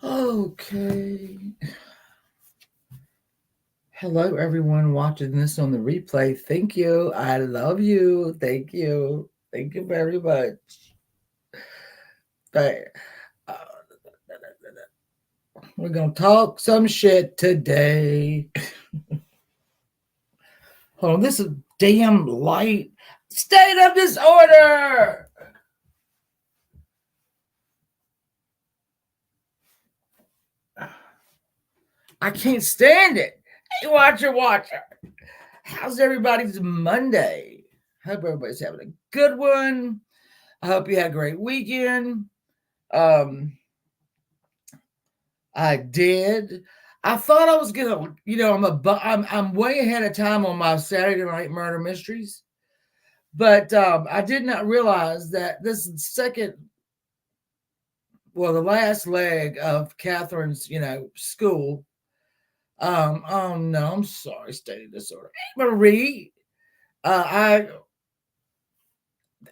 Okay. Hello, everyone watching this on the replay. Thank you. I love you. Thank you. Thank you very much. But, uh, we're going to talk some shit today. Hold on. This is damn light. State of disorder. I can't stand it. Hey, watcher. How's everybody's Monday? Hope everybody's having a good one. I hope you had a great weekend. Um, I did. I thought I was gonna, I'm way ahead of time on my Saturday night murder mysteries, but I did not realize that this second, well, the last leg of Catherine's, school. Oh no, I'm sorry, study disorder. Hey, Marie, uh, I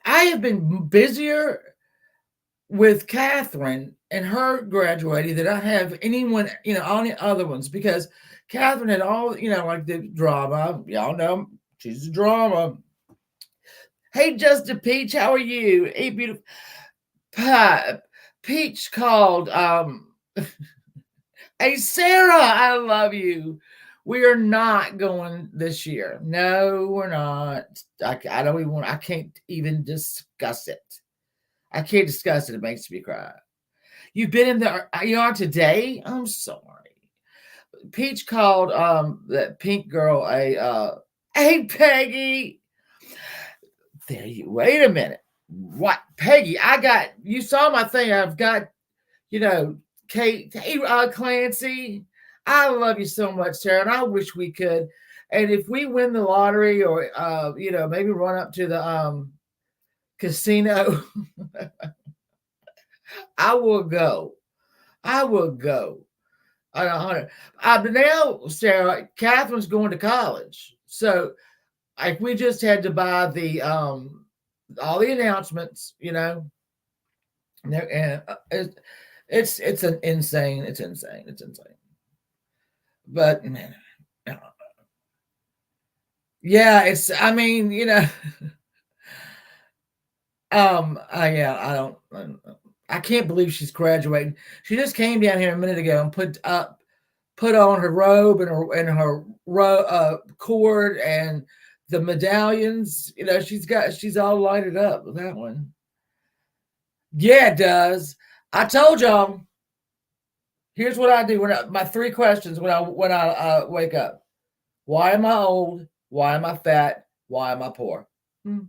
I have been busier with Catherine and her graduating than I have anyone, all the other ones, because Catherine had all, like the drama. Y'all know she's a drama. Hey, Justin Peach, how are you? Hey, beautiful. Pie. Peach called. Hey, Sarah, I love you. We are not going this year. No, we're not. I don't even want. I can't even discuss it. I can't discuss it. It makes me cry. You've been in the ER today? I'm sorry. Peach called that pink girl a hey Peggy. There you wait a minute. What Peggy? I got you saw my thing. I've got, you know, Kate, hey Clancy. I love you so much, Sarah, and I wish we could. And if we win the lottery or maybe run up to the casino, I will go. I will go. But now, Sarah, Catherine's going to college, so like we just had to buy the all the announcements, and it's an insane, it's insane. But man, yeah, it's. I mean, yeah, I can't believe she's graduating. She just came down here a minute ago and put on her robe and her cord and the medallions. She's all lighted up with that one. Yeah, it does. I told y'all. Here's what I do my three questions when I wake up. Why am I old? Why am I fat? Why am I poor? Hmm.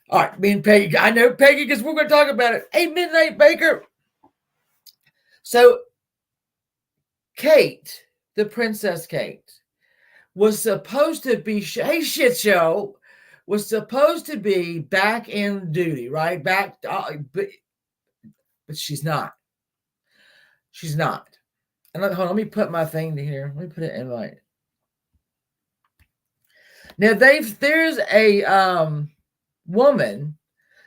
All right, me and Peggy. I know Peggy because we're going to talk about it. Hey, Midnight Baker. So, Kate, the Princess Kate, was supposed to be hey shit show was supposed to be back in duty, right? But she's not. She's not. And hold on, let me put my thing to here. Let me put it in right. Now there's a woman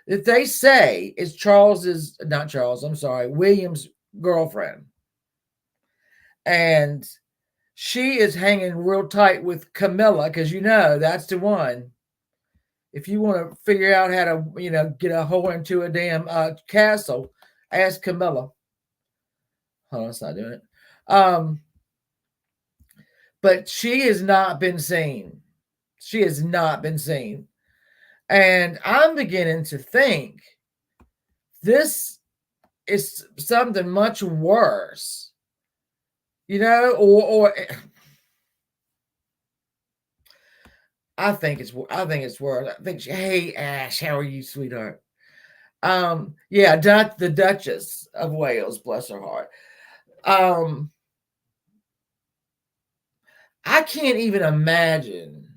that they say is not Charles, I'm sorry, William's girlfriend. And she is hanging real tight with Camilla because that's the one. If you want to figure out how to, get a hole into a damn castle, ask Camilla. Hold on, it's not doing it. But she has not been seen. She has not been seen. And I'm beginning to think this is something much worse. Or I think it's worse. I think hey Ash, how are you, sweetheart? Yeah, the Duchess of Wales, bless her heart. I can't even imagine.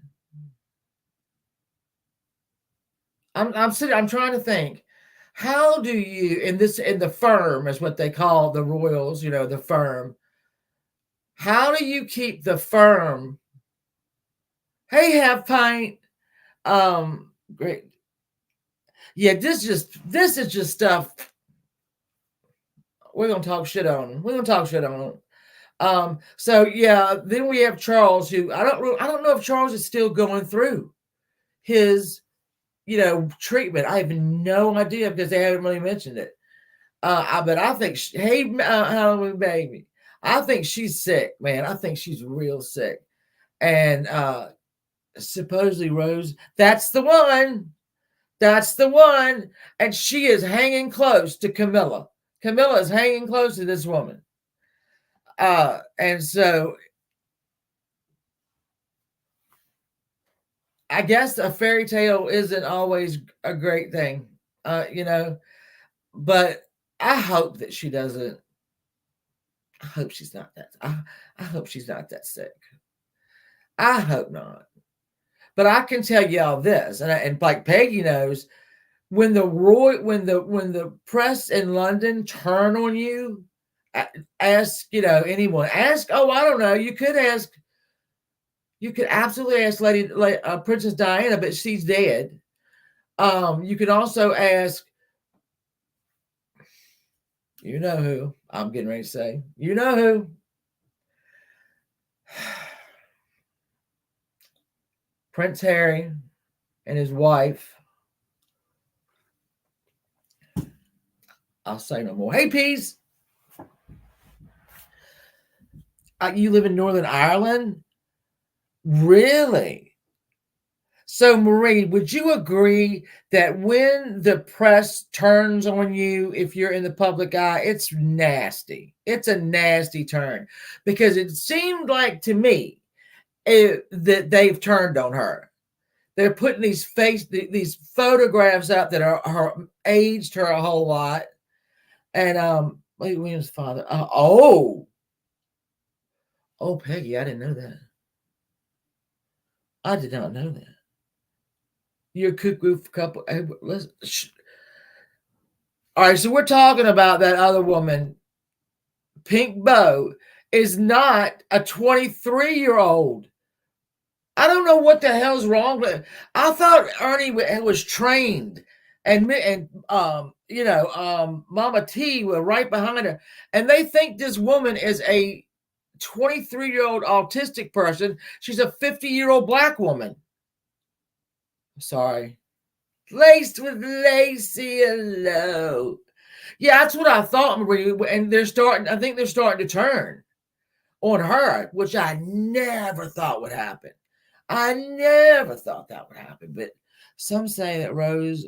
I'm sitting. I'm trying to think. How do you in the firm is what they call the royals? The firm. How do you keep the firm? Hey, have pint. Great. Yeah, this is just stuff. we're gonna talk shit on him. We're gonna talk shit on him. So yeah, then we have Charles, who I don't know if Charles is still going through his, treatment. I have no idea because they haven't really mentioned it. But I think, hey, Halloween baby, I think she's sick, man. I think she's real sick. And supposedly Rose, that's the one. That's the one. And she is hanging close to Camilla. Camilla is hanging close to this woman. And so I guess a fairy tale isn't always a great thing, but I hope that she doesn't. I hope she's not that. I hope she's not that sick. I hope not. But I can tell y'all this, and like Peggy knows, when the press in London turn on you, ask anyone. Ask. Oh, I don't know. You could ask. You could absolutely ask Princess Diana, but she's dead. You can also ask. You know who I'm getting ready to say. You know who. Prince Harry and his wife. I'll say no more. Hey, Peas. You live in Northern Ireland? Really? So, Marie, would you agree that when the press turns on you, if you're in the public eye, it's nasty? It's a nasty turn because it seemed like to me that they've turned on her. They're putting these photographs up that are aged her a whole lot. And William's father. Oh, Peggy, I didn't know that. I did not know that. You're a cuckoo couple. All right, so we're talking about that other woman. Pink Bow is not a 23-year-old. I don't know what the hell's wrong with it. I thought Ernie was trained, and Mama T were right behind her, and they think this woman is a 23-year-old autistic person. She's a 50-year-old black woman. Sorry. Laced with Lacey Low. Yeah, that's what I thought, Marie. And I think they're starting to turn on her, which I never thought would happen. I never thought that would happen. But some say that Rose,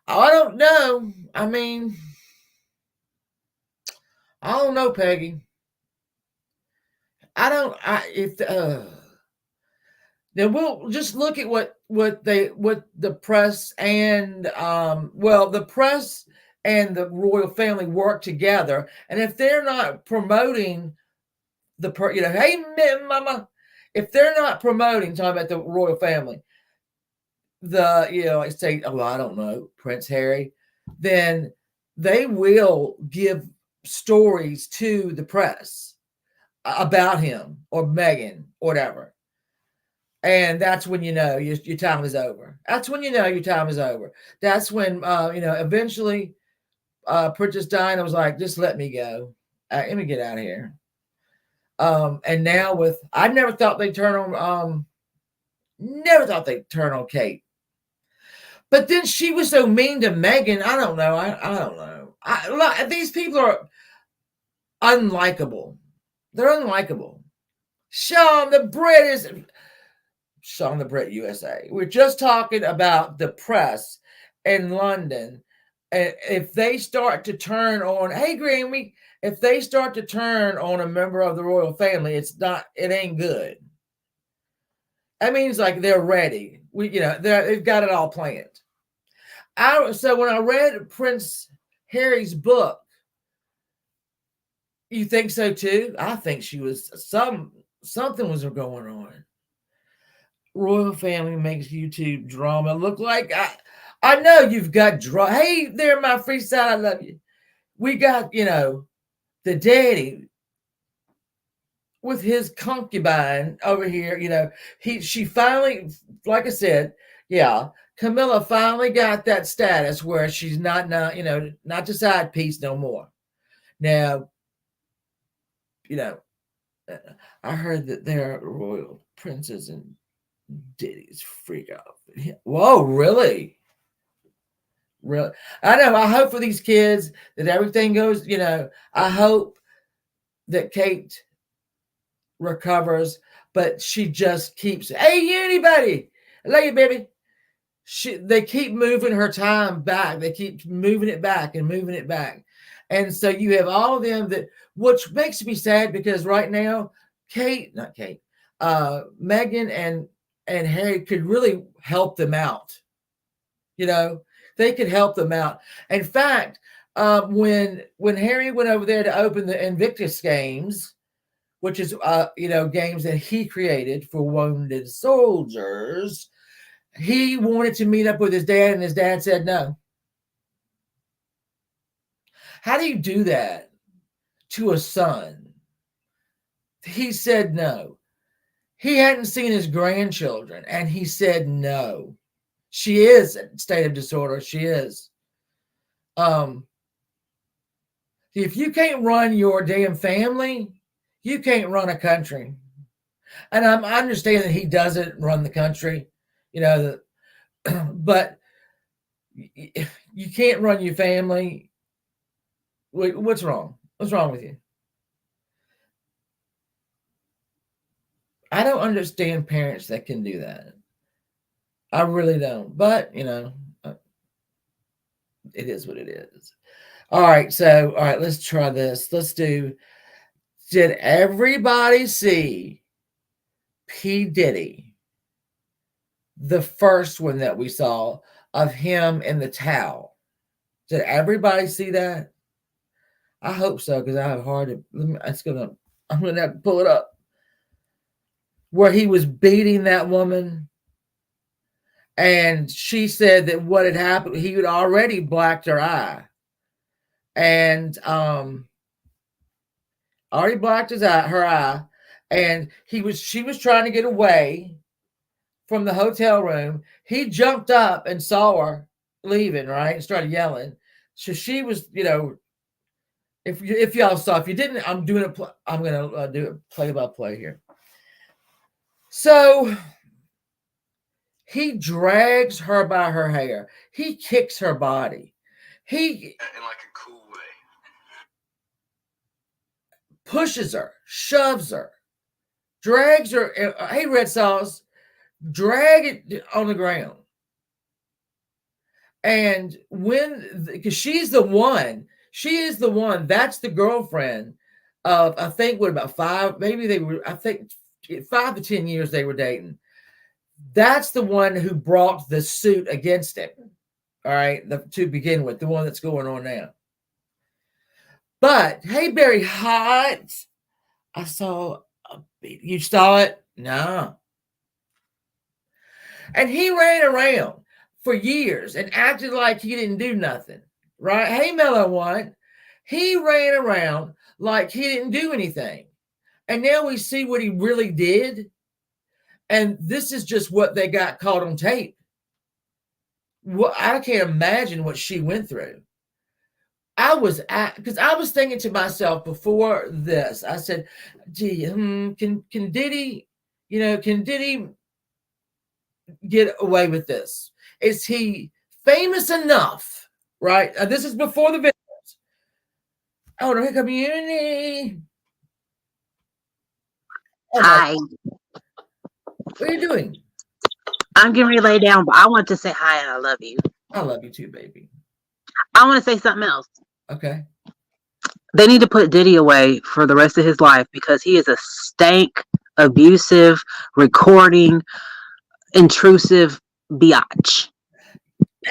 I don't know. I mean, I don't know, Peggy. Then we'll just look at what the press and the press and the royal family work together, and if they're not promoting hey mama, if they're not promoting, talking about the royal family, like say, oh, I don't know, Prince Harry, then they will give stories to the press about him or Meghan or whatever. And that's when your time is over. That's when your time is over. That's when eventually Princess Diana was like, just let me go. Let me get out of here. And now I never thought they'd turn on Kate. But then she was so mean to Meghan. I don't know. I don't know. These people are unlikable. They're unlikable. Sean the Brit USA. We're just talking about the press in London. And if they start to turn on, hey Grammy, if they start to turn on a member of the royal family, it ain't good. That means like they're ready. They've got it all planned. So when I read Prince Harry's book, you think so too? I think she was something was going on. Royal family makes YouTube drama look like I know you've got drama. Hey there, my freestyle, I love you. We got the daddy with his concubine over here. She finally, like I said, yeah, Camilla finally got that status where she's not not the side piece no more. Now, you know, I heard that there are royal princes and Diddy's freak out. Whoa, really? Really? I know. I hope for these kids that everything goes, I hope that Kate recovers, but she just keeps, hey, anybody, I love you, baby. They keep moving her time back. They keep moving it back and moving it back. And so you have all of them which makes me sad because right now, Meghan and Harry could really help them out. They could help them out. In fact, when Harry went over there to open the Invictus Games, which is games that he created for wounded soldiers, he wanted to meet up with his dad, and his dad said no. How do you do that to a son? He said no. He hadn't seen his grandchildren, and he said no. She is in a state of disorder. She is. If you can't run your damn family, you can't run a country. And I understand that he doesn't run the country, but you can't run your family. What's wrong? What's wrong with you? I don't understand parents that can do that. I really don't. But, it is what it is. All right. So, let's try this. Did everybody see P. Diddy? The first one that we saw of him in the towel. Did everybody see that? I hope so, because I have hard to. I'm gonna have to pull it up. Where he was beating that woman, and she said that what had happened, he had already blacked her eye, and already blacked her eye, and she was trying to get away from the hotel room. He jumped up and saw her leaving, right, and started yelling. So she was, if y'all saw, if you didn't, I'm gonna do it play by play here. So he drags her by her hair. He kicks her body. He in like a cool way pushes her, shoves her, drags her. Hey, Red Sauce, drag it on the ground. And because she is the one, that's the girlfriend of, I think, about 5 to 10 years they were dating. That's the one who brought the suit against him. All right, to begin with, the one that's going on now. But hey, Barry Hot, I saw you saw it? No. And he ran around for years and acted like he didn't do nothing, right? Hey, Mellow One, he ran around like he didn't do anything. And now we see what he really did. And this is just what they got caught on tape. Well, I can't imagine what she went through. Because I was thinking to myself before this, I said, gee, can Diddy, can Diddy get away with this? Is he famous enough, right? This is before the videos. Oh, no, community. Oh, hi. What are you doing? I'm getting ready to lay down, but I want to say hi and I love you. I love you too, baby. I want to say something else. Okay. They need to put Diddy away for the rest of his life because he is a stank, abusive, recording, intrusive biatch.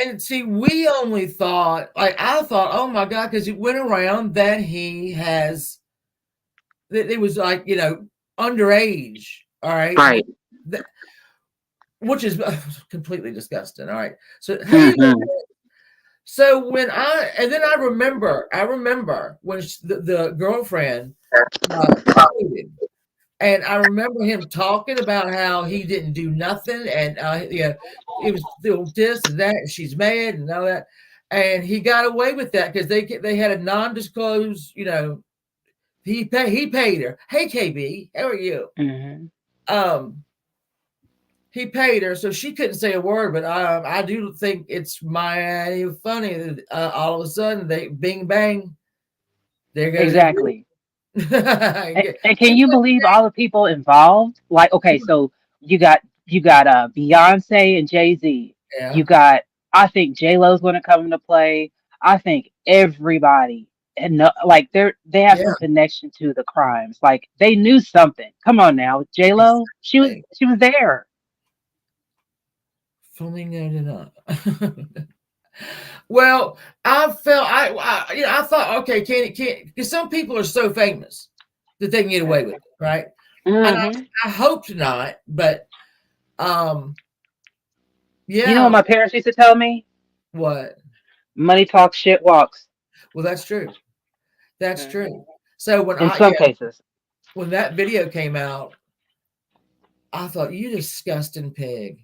And see, we only thought, I thought, oh my God, because it went around that it was like, underage. All right. Right. Which is completely disgusting. All right. So, hey, so I remember when the girlfriend, And I remember him talking about how he didn't do nothing, and yeah, it was still this and that, and she's mad and all that, and he got away with that because they had a non-disclosed, he paid her. Hey KB, how are you? Mm-hmm. Um, he paid her, so she couldn't say a word. But I do think it's mighty funny that all of a sudden they bing bang, there goes his. Exactly. And, It's and can you like, believe all the people involved? Like, okay, so you got Beyonce and Jay-Z. yeah, You got, I think J Lo's going to come into play. I think everybody, and no, like they have yeah, some connection to the crimes. Like they knew something. Come on now, J Lo, she was exactly. she was there. Flamingo did not. Well, I felt I thought, okay, can because some people are so famous that they can get away with it, right? And Hmm. I hoped not, but um, You know what yeah, my parents used to tell me? what? Money talks, shit walks. Well, that's true. That's Hmm. true. So In some cases. when that video came out, I thought, you disgusting pig.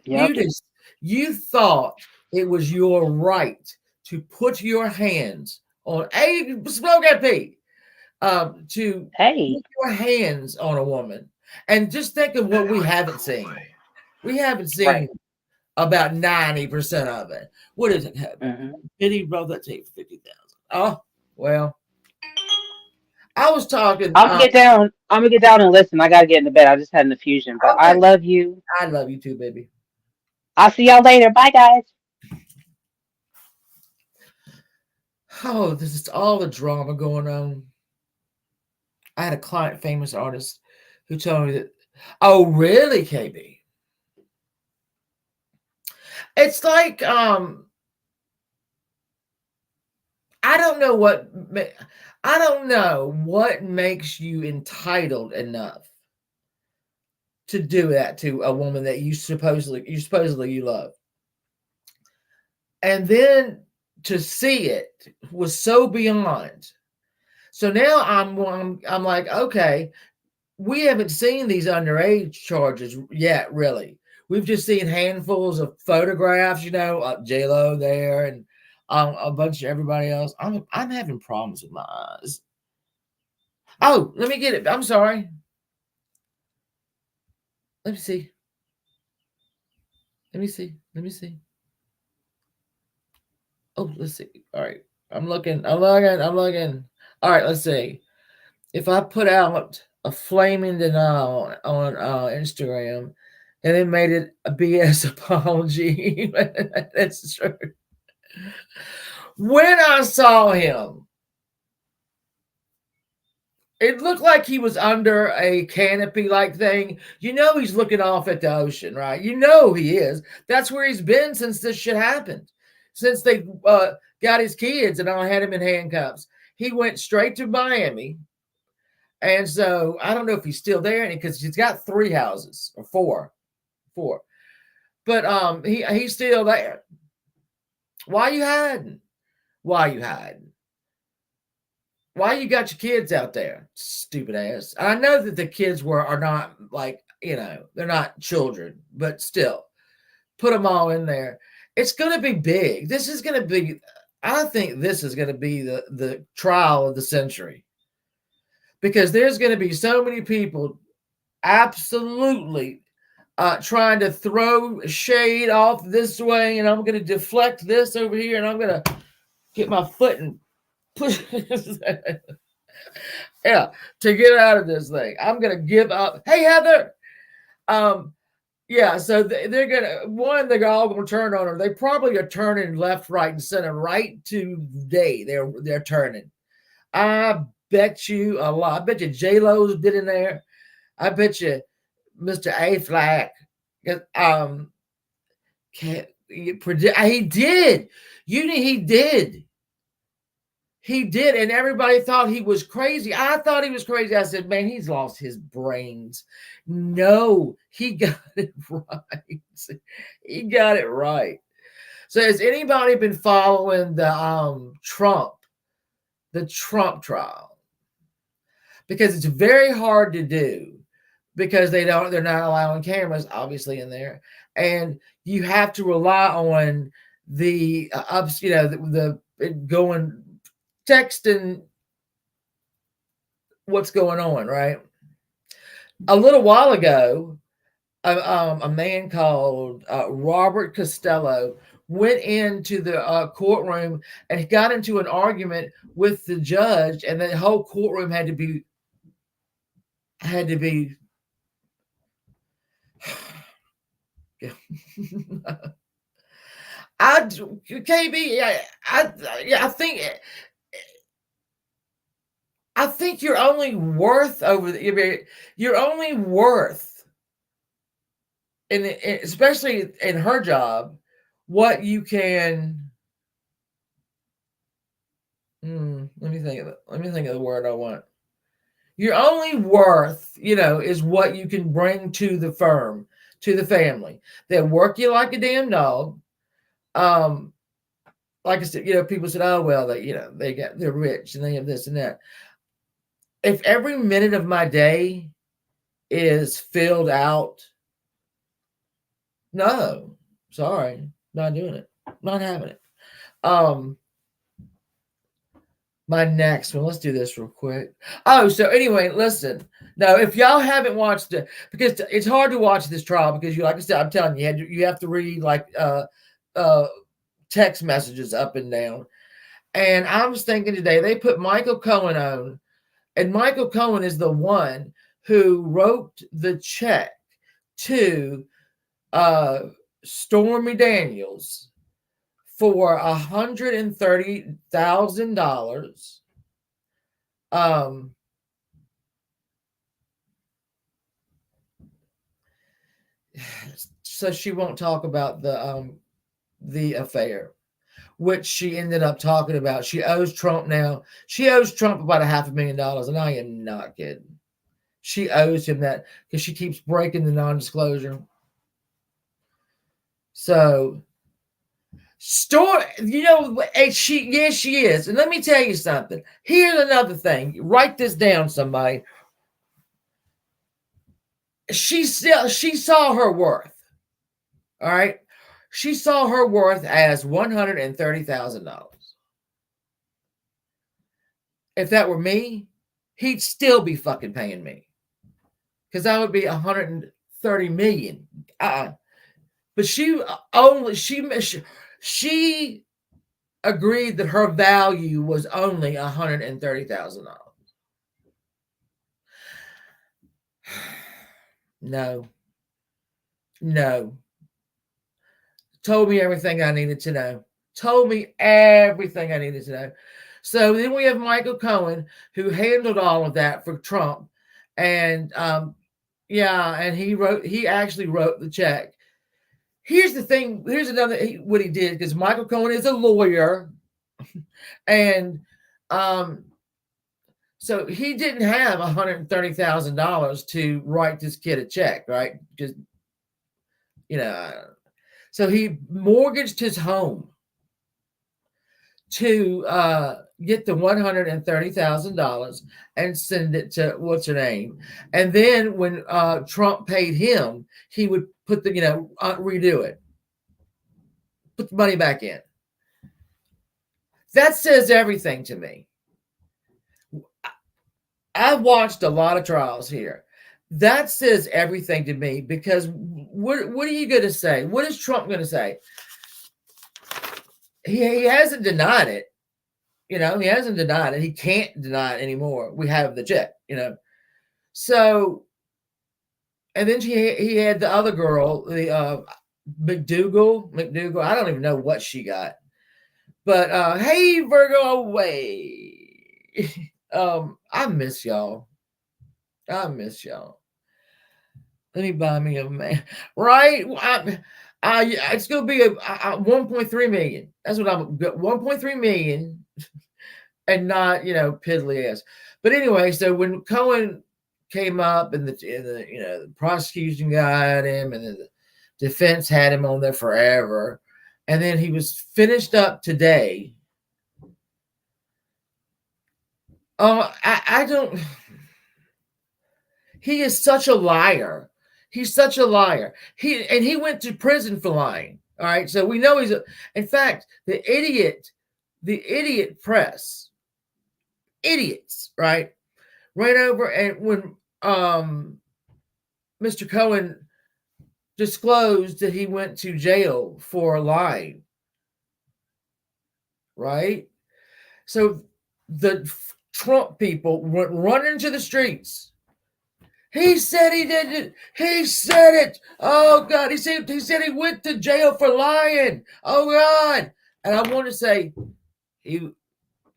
You Yep. just you thought it was your right to put your hands on a smoke that pig, to Hey. put your hands on a woman, and just think of what we haven't seen. We haven't Right. seen about 90% of it. What does it have? Hmm. Diddy wrote that tape for 50,000. Oh, well, I was talking. I'm gonna get down. I'm gonna get down and listen. I gotta get into bed. I just had an infusion, but I Okay, love you. I love you too, baby. I'll see y'all later. Bye, guys. Oh, this is all the drama going on. I had a client, famous artist, who told me that. Oh, really, KB? It's like I don't know I don't know what makes you entitled enough to do that to a woman that you supposedly you love, and then to see it was so beyond. So now I'm like, okay, we haven't seen these underage charges yet, really. We've just seen handfuls of photographs, J Lo there and a bunch of everybody else. I'm having problems with my eyes. Oh, let me get it. I'm sorry. Let me see. Let me see. Let me see. Oh, let's see. All right. I'm looking. I'm looking. I'm looking. All right. Let's see. If I put out a flaming denial on Instagram and then made it a BS apology, that's true. When I saw him, it looked like he was under a canopy like thing. He's looking off at the ocean, right? He is. That's where he's been since this shit happened. Since they got his kids and I had him in handcuffs. He went straight to Miami. And so I don't know if he's still there because he's got 3 houses or four. But he's still there. Why you hiding? Why you hiding? Why you got your kids out there? Stupid ass. I know that the kids are not like, they're not children, but still put them all in there. It's going to be big. I think this is going to be the trial of the century because there's going to be so many people absolutely trying to throw shade off this way, and I'm going to deflect this over here, and I'm going to get my foot and push. Yeah, to get out of this thing. I'm going to give up. Hey, Heather. Um, yeah, so they're they're all gonna turn on her. They probably are turning left, right, and center right today. They're turning. I bet you a lot. I bet you J Lo's been in there. I bet you Mr. A Flack. Um, he did. He did. He did, and everybody thought he was crazy. I thought he was crazy. I said, man, he's lost his brains. No, he got it right. He got it right. So has anybody been following the Trump trial? because it's very hard to do because they're not allowing cameras obviously in there, and you have to rely on the ups, the going texting what's going on, right? A little while ago, a man called Robert Costello went into the courtroom and he got into an argument with the judge, and the whole courtroom had to be. I KB, I think you're only worth you're only worth especially in her job what you can. Let me think of the word I want. Your only worth, is what you can bring to the firm, to the family. They work you like a damn dog. Um, like I said, people said, "Oh well, they're rich and they have this and that." If every minute of my day is filled out, no, sorry, not doing it, not having it. Um, my next one. Let's do this real quick. Oh, so anyway, listen. No, if y'all haven't watched it, because it's hard to watch this trial because like I said, I'm telling you, you have to read like uh text messages up and down. And I was thinking today they put Michael Cohen on, and Michael Cohen is the one who wrote the check to uh Stormy Daniels for $130,000. Um, so she won't talk about the affair, which she ended up talking about. She owes Trump now. She owes Trump about $500,000, and I am not kidding. She owes him that because she keeps breaking the non-disclosure. So, story, and she is. And let me tell you something. Here's another thing. Write this down, somebody. She saw her worth. All right. She saw her worth as $130,000. If that were me, he'd still be fucking paying me because I would be 130 million. But she agreed that her value was only $130,000. No, no. Told me everything I needed to know. Told me everything I needed to know. So then we have Michael Cohen, who handled all of that for Trump, and and he actually wrote the check. Here's the thing. Here's another what he did, because Michael Cohen is a lawyer, and so he didn't have $130,000 to write this kid a check, right? Just so he mortgaged his home to get the $130,000 and send it to what's her name, and then when Trump paid him, he would put redo it, put the money back in. That says everything to me. I've watched a lot of trials here. That says everything to me, because what are you going to say? What is Trump going to say? He hasn't denied it. He hasn't denied it. He can't deny it anymore. We have the check, So, and then he had the other girl, the McDougal. I don't even know what she got. But hey, Virgo away. I miss y'all. Let me buy me a man, right? It's gonna be a 1.3 million. That's what I'm 1.3 million, and not piddly ass. But anyway, so when Cohen came up and the prosecution got him, and then the defense had him on there forever, and then he was finished up today. I don't. He is such a liar. He's such a liar. He went to prison for lying. All right, so we know he's a. In fact, the idiot press, idiots, right, ran over and when Mr. Cohen disclosed that he went to jail for lying, right? So the Trump people went running into the streets. He said he did it. He said it. Oh God! He said he went to jail for lying. Oh God! And I want to say he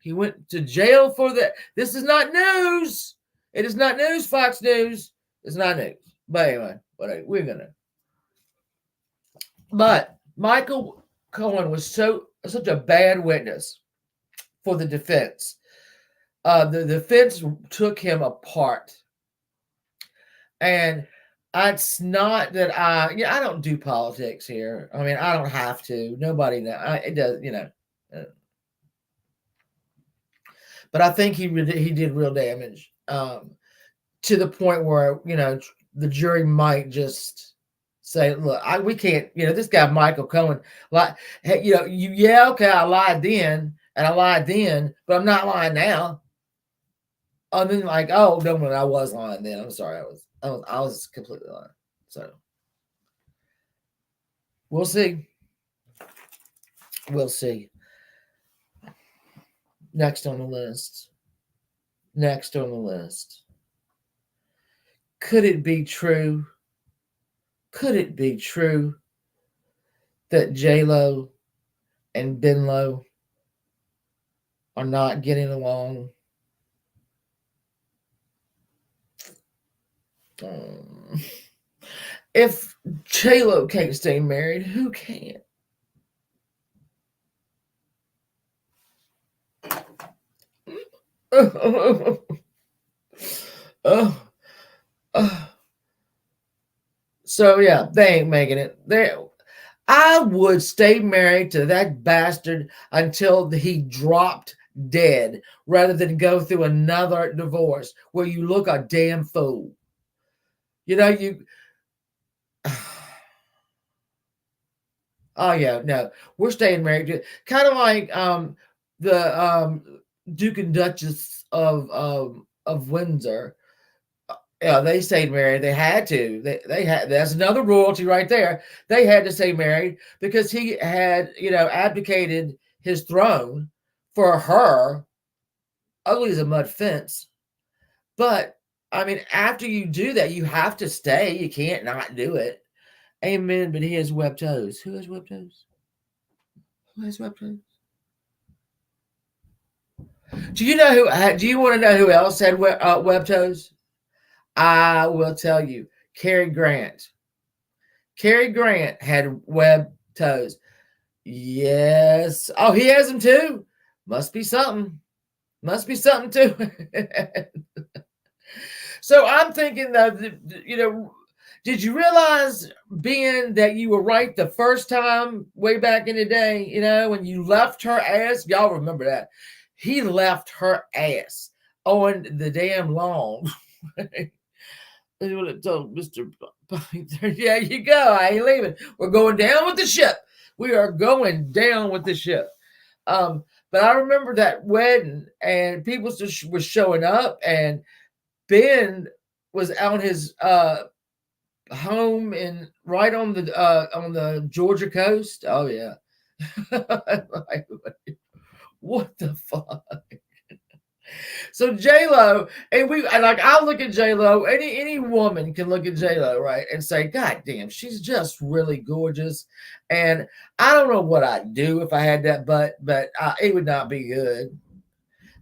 he went to jail for that. This is not news. It is not news. Fox News. It's not news. But anyway, we're gonna. But Michael Cohen was such a bad witness for the defense. The defense took him apart, and it's not that I don't do politics here. I mean, I don't have to. Nobody knows. It does, but I think he did real damage to the point where the jury might just say, "Look, we can't." This guy Michael Cohen, like, hey, okay, I lied then, and I lied then, but I'm not lying now. And then like, oh no, I was lying then. I'm sorry, I was completely lying. So we'll see. We'll see. Next on the list. Next on the list. Could it be true? Could it be true that J-Lo and Ben-Lo are not getting along? If J-Lo can't stay married, who can? So yeah, they ain't making it. I would stay married to that bastard until he dropped dead, rather than go through another divorce where you look a damn fool. You. Oh yeah, no, we're staying married. Kind of like the Duke and Duchess of Windsor. Yeah, they stayed married. They had to. They had. That's another royalty right there. They had to stay married because he had abdicated his throne for her. Ugly as a mud fence. But I mean, after you do that, you have to stay. You can't not do it. Amen. But he has webbed toes. Who has webbed toes? Who has webbed toes? Do you know who? Do you want to know who else had webbed toes? I will tell you. Cary Grant. Cary Grant had webbed toes. Yes. Oh, he has them too. Must be something. Must be something too. So I'm thinking that did you realize, Ben, that you were right the first time way back in the day? When you left her ass. Y'all remember that? He left her ass on the damn lawn. That's what it told Mr. Yeah, you go. I ain't leaving. We're going down with the ship. We are going down with the ship. But I remember that wedding, and people just were showing up, and Ben was on his home in right on the Georgia coast. Oh yeah. Like, what the fuck? So J-Lo, and I look at J-Lo, any woman can look at J-Lo, right, and say, God damn, she's just really gorgeous. And I don't know what I'd do if I had that butt, but it would not be good.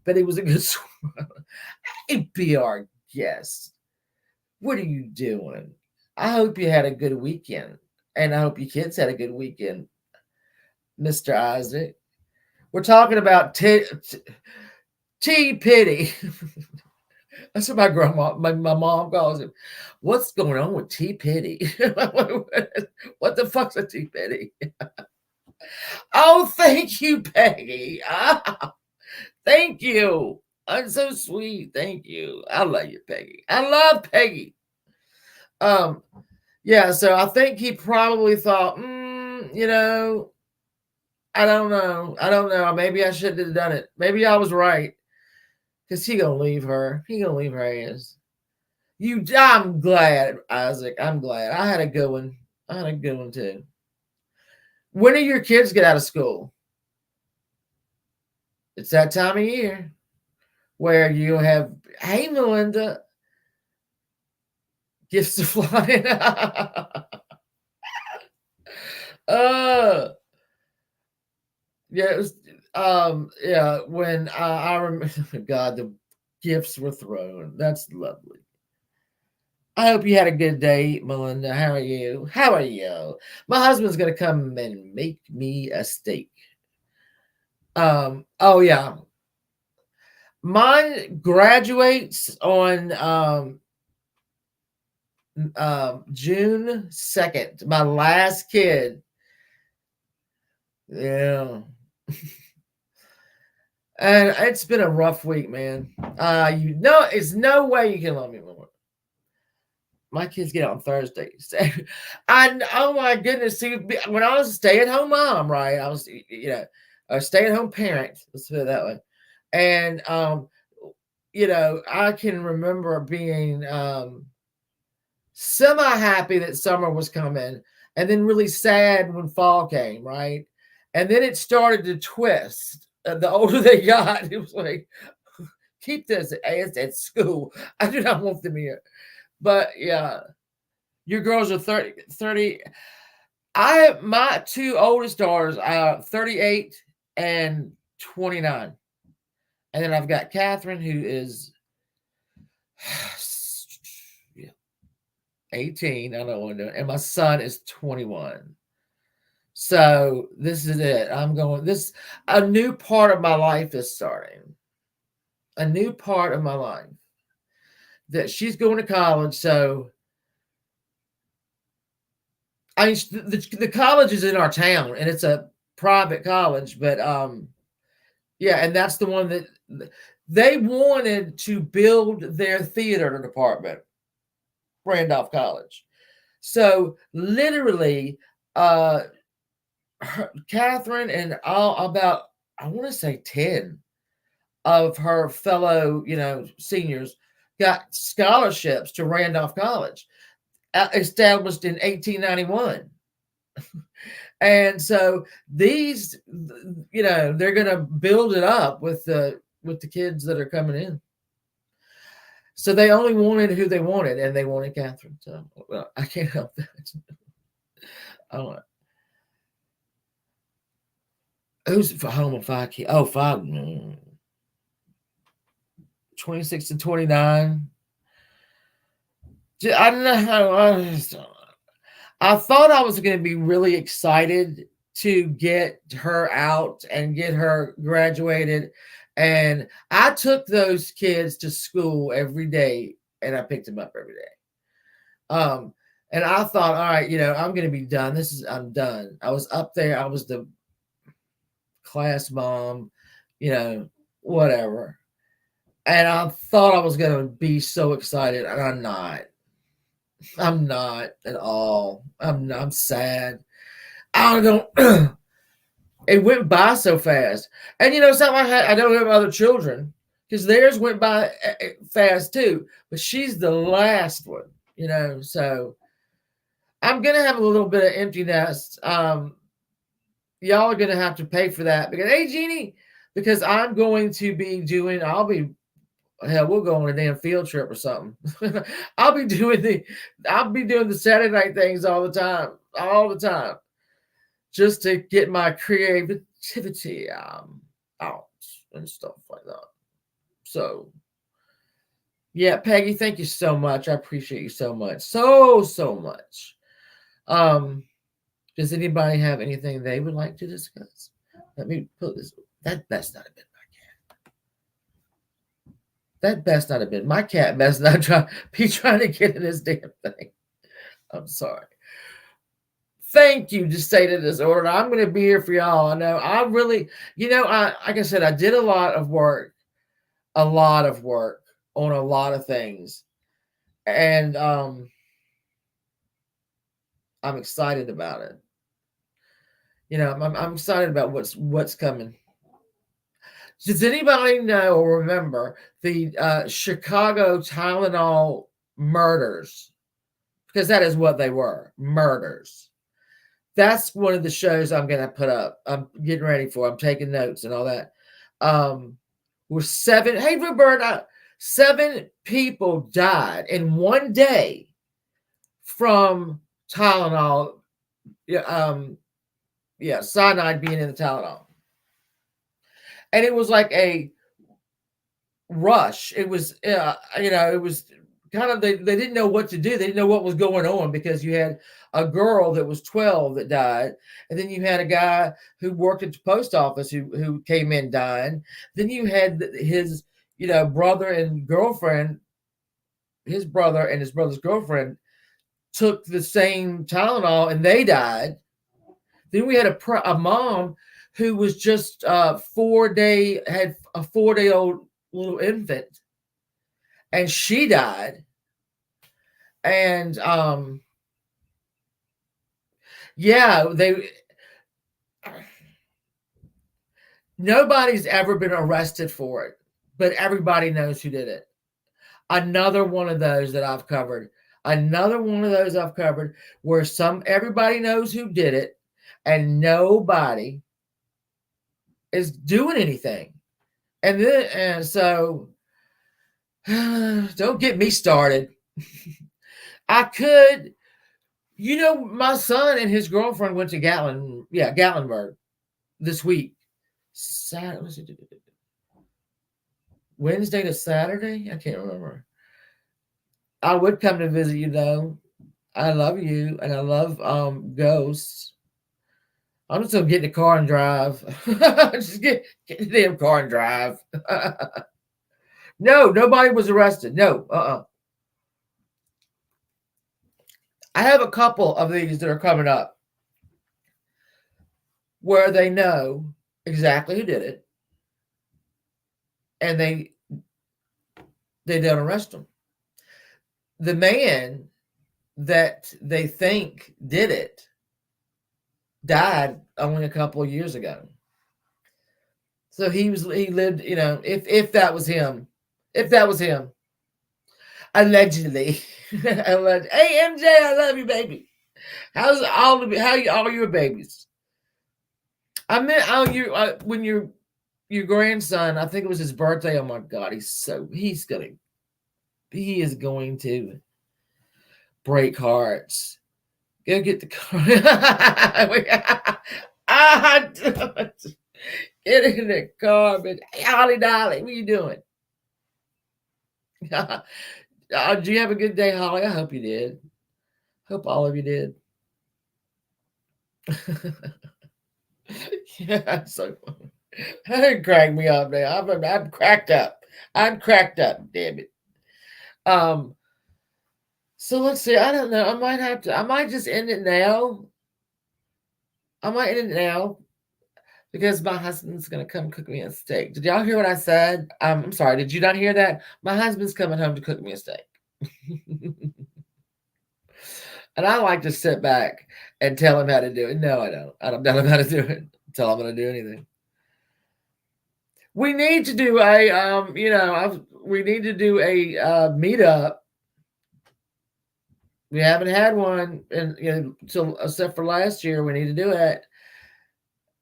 But it was a good swim. Hey, be our guest. What are you doing? I hope you had a good weekend. And I hope your kids had a good weekend, Mr. Isaac. We're talking about T-Pitty. That's what my mom calls him. What's going on with T-Pitty? What the fuck's a T-Pitty? Oh, thank you, Peggy. Thank you. I'm so sweet. Thank you. I love you, Peggy. I love Peggy. Um, yeah, so I think he probably thought, I don't know. I don't know. Maybe I shouldn't have done it. Maybe I was right. Because he gonna leave her. He gonna leave her ass. I'm glad, Isaac. I'm glad. I had a good one. I had a good one too. When do your kids get out of school? It's that time of year where you have, hey Melinda, gifts to fly. uh yeah, it was, yeah, when I remember, God, the gifts were thrown. That's lovely. I hope you had a good day, Melinda. How are you? How are you? My husband's gonna come and make me a steak. Oh yeah. Mine graduates on June 2nd. My last kid. Yeah. And it's been a rough week, man. It's no way you can love me more. My kids get out on Thursdays. Oh my goodness. See, when I was a stay-at-home mom, right? I was, a stay-at-home parent. Let's put it that way. And I can remember being semi happy that summer was coming, and then really sad when fall came, right? And then it started to twist. The older they got, it was like, keep this ass at school. I do not want them here. But yeah, your girls are 30. My two oldest daughters are 38 and 29. And then I've got Catherine, who is 18. I don't want to know. And my son is 21. So this is it. A new part of my life is starting. A new part of my life. That she's going to college. So, I mean, the college is in our town and it's a private college, but yeah, and that's the one that they wanted to build their theater department, Randolph College. So literally, Catherine and all about, I want to say 10 of her fellow, seniors got scholarships to Randolph College, established in 1891. And so these, they're going to build it up with the kids that are coming in. So they only wanted who they wanted, and they wanted Catherine. So well, I can't help that. I don't know. Who's for home of 5 kids? Oh, 26 to 29. I don't know how. I thought I was going to be really excited to get her out and get her graduated. And I took those kids to school every day and I picked them up every day. And I thought, all right, I'm going to be done. I'm done. I was up there. I was the class mom, whatever. And I thought I was going to be so excited, and I'm not. I'm not at all. I'm sad. I don't. It went by so fast, and something I don't have other children because theirs went by fast too. But she's the last one, So I'm gonna have a little bit of empty nest. Y'all are gonna have to pay for that because hey, Jeannie, because I'm going to be doing. Hell, we'll go on a damn field trip or something. I'll be doing the Saturday night things all the time, just to get my creativity out and stuff like that. So, yeah, Peggy, thank you so much. I appreciate you so much, so much. Does anybody have anything they would like to discuss? Let me put this. That's not a bit. That best not have been my cat. Best not be trying to get in this damn thing. I'm sorry. Thank you. Just stated this order. I'm going to be here for y'all. I know. I really, like I said, I did a lot of work a lot of work on a lot of things, and I'm excited about it. I'm excited about what's coming. Does anybody know or remember the Chicago Tylenol murders? Because that is what they were, murders. That's one of the shows I'm going to put up. I'm getting ready for. I'm taking notes and all that. We're seven. Hey, Roberta, 7 people died in one day from Tylenol. Yeah, cyanide being in the Tylenol, and it was like a rush. It was, it was kind of they didn't know what to do. They didn't know what was going on because you had a girl that was 12 that died, and then you had a guy who worked at the post office who came in dying. Then you had his brother and girlfriend. His brother and his brother's girlfriend took the same Tylenol and they died. Then we had a mom who was just 4 day had a 4 day old little infant, and she died. And yeah, they nobody's ever been arrested for it, but everybody knows who did it. Another one of those that I've covered. Another one of those I've covered where everybody knows who did it, and nobody is doing anything. And so don't get me started. I could, my son and his girlfriend went to Gatlinburg this week. Wednesday to Saturday? I can't remember. I would come to visit you though. I love you and I love ghosts. I'm just gonna get in the car and drive. Just get in the damn car and drive. No, nobody was arrested. No, I have a couple of these that are coming up where they know exactly who did it, and they don't arrest them. The man that they think did it died only a couple of years ago. So he lived, if that was him, allegedly. Hey MJ, I love you, baby. How are your babies? I meant when your grandson, I think it was his birthday. Oh my God, he is going to break hearts. Go get the car. Get in the car, but hey, Holly Dolly, what are you doing? Did you have a good day, Holly? I hope you did. Hope all of you did. Yeah, so that cracked me up now. I'm cracked up. I'm cracked up. Damn it. So let's see. I don't know. I might just end it now. I might end it now because my husband's gonna come cook me a steak. Did y'all hear what I said? I'm sorry. Did you not hear that? My husband's coming home to cook me a steak. And I like to sit back and tell him how to do it. No, I don't. I don't tell him how to do it. Tell him how to do anything. We need to do we need to do a meetup. We haven't had one, and except for last year. We need to do it.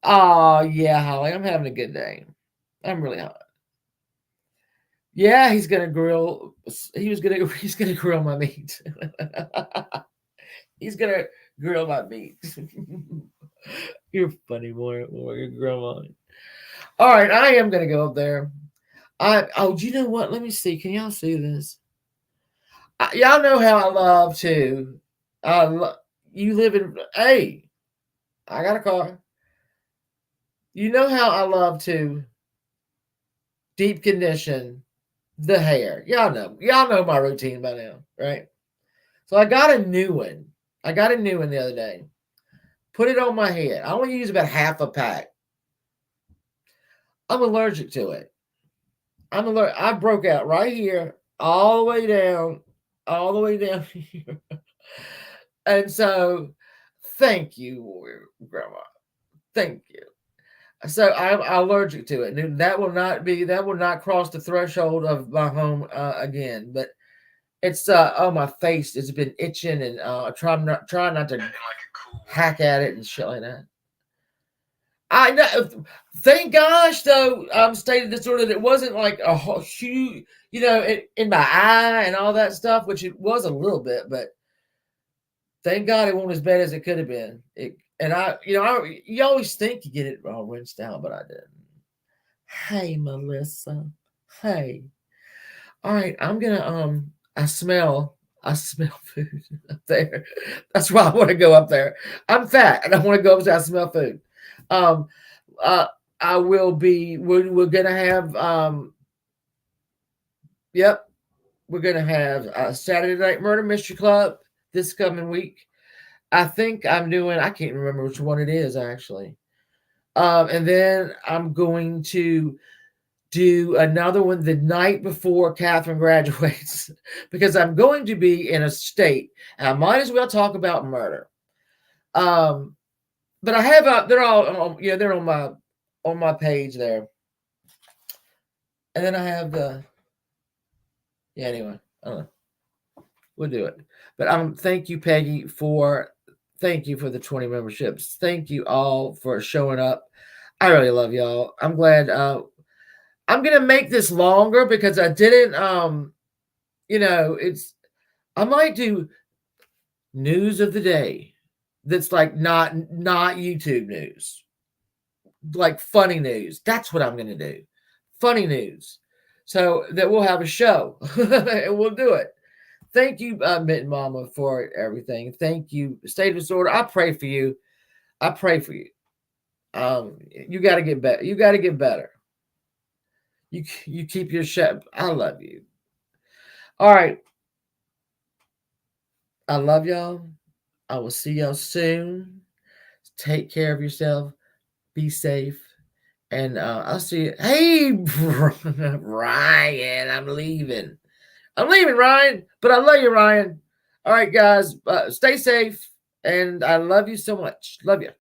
Oh yeah, Holly, I'm having a good day. I'm really hot. Yeah, he's gonna grill. He's gonna grill my meat. He's gonna grill my meat. You're funny, more. You're grill mine. All right, I am gonna go up there. Do you know what? Let me see. Can y'all see this? Y'all know how I love to. You live in. Hey, I got a car. You know how I love to deep condition the hair. Y'all know my routine by now, right? So I got a new one. The other day. Put it on my head. I only use about half a pack. I'm allergic to it. I'm alert. I broke out right here, all the way down, all the way down here. And so, thank you, Grandma. Thank you. So I'm allergic to it. And that will not cross the threshold of my home again. But it's oh, my face has been itching, and trying not to hack at it and shit like that. I know. Thank gosh, though, stated disorder that it wasn't like a huge, in my eye and all that stuff, which it was a little bit, but thank God it wasn't as bad as it could have been. You always think you get it all rinsed out, but I didn't. Hey, Melissa. Hey. All right, I'm gonna I smell food up there. That's why I want to go up there. I'm fat and I want to go up there. I smell food. Um uh I will be we're gonna have yep, we're gonna have Saturday Night Murder Mystery Club this coming week. I think I'm doing I can't remember which one it is actually. And then I'm going to do another one the night before Catherine graduates because I'm going to be in a state and I might as well talk about murder. But I have they're all they're on my page there, and then I have the anyway I don't know, we'll do it. But thank you, Peggy, thank you for the 20 memberships. Thank you all for showing up. I really love y'all. I'm glad. I'm gonna make this longer because I didn't. It's I might do news of the day that's like not YouTube news, like funny news. That's what I'm gonna do, funny news, so that we'll have a show and we'll do it. Thank you, Mitten Mama, for everything. Thank you, State of Disorder. I pray for you. I pray for you. You got to get better. You got to get better. You keep your shep. I love you. All right. I love y'all. I will see y'all soon. Take care of yourself. Be safe. And I'll see you. Hey, Ryan, I'm leaving. I'm leaving, Ryan. But I love you, Ryan. All right, guys. Stay safe. And I love you so much. Love you.